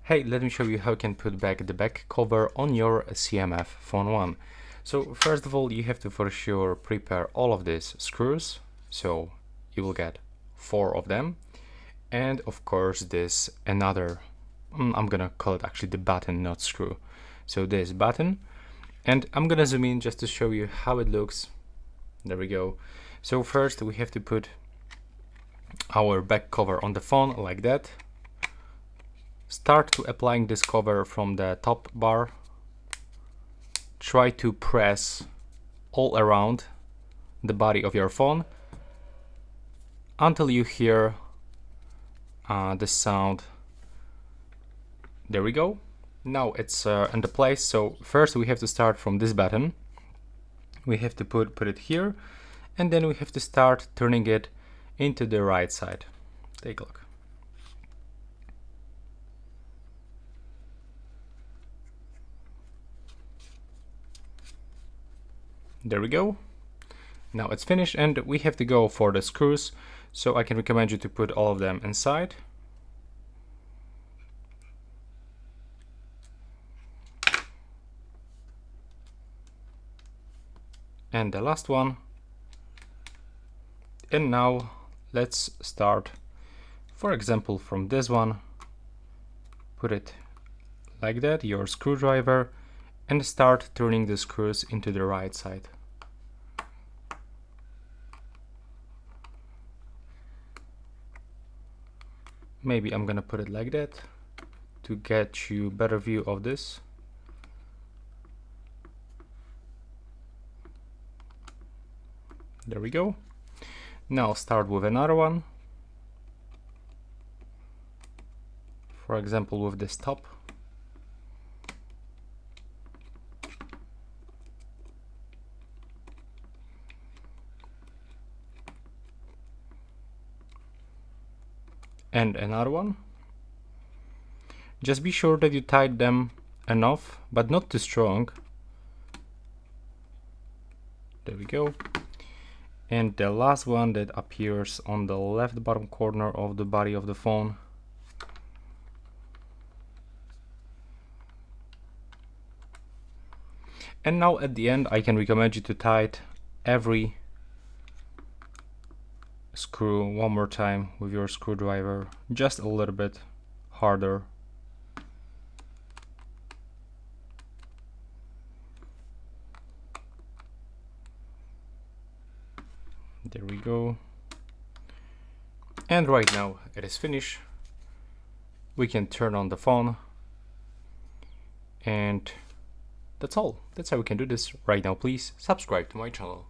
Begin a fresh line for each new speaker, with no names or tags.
Hey, let me show you how you can put back the back cover on your CMF Phone 1. So first of all, you have to for sure prepare all of these screws. So you will get 4 of them. And of course this another, I'm gonna call it actually the button, not screw. So this button, and I'm gonna zoom in just to show you how it looks. There we go. So first we have to put our back cover on the phone like that. Start to applying this cover from the top bar. Try to press all around the body of your phone until you hear the sound. There we go. Now it's in the place. So first we have to start from this button. We have to put it here, and then we have to start turning it into the right side. Take a look. There we go. Now it's finished, and we have to go for the screws. So I can recommend you to put all of them inside. And the last one. And now let's start, for example, from this one. Put it like that, your screwdriver, and start turning the screws into the right side. Maybe I'm gonna put it like that to get you better view of this. There we go. Now start with another one. For example, with this top. And another one. Just be sure that you tied them enough, but not too strong. There we go. And the last one that appears on the left bottom corner of the body of the phone. And now at the end, I can recommend you to tighten every screw one more time with your screwdriver, just a little bit harder. There we go. And right now it is finished. We can turn on the phone, and that's all. That's how we can do this. Right now, please subscribe to my channel.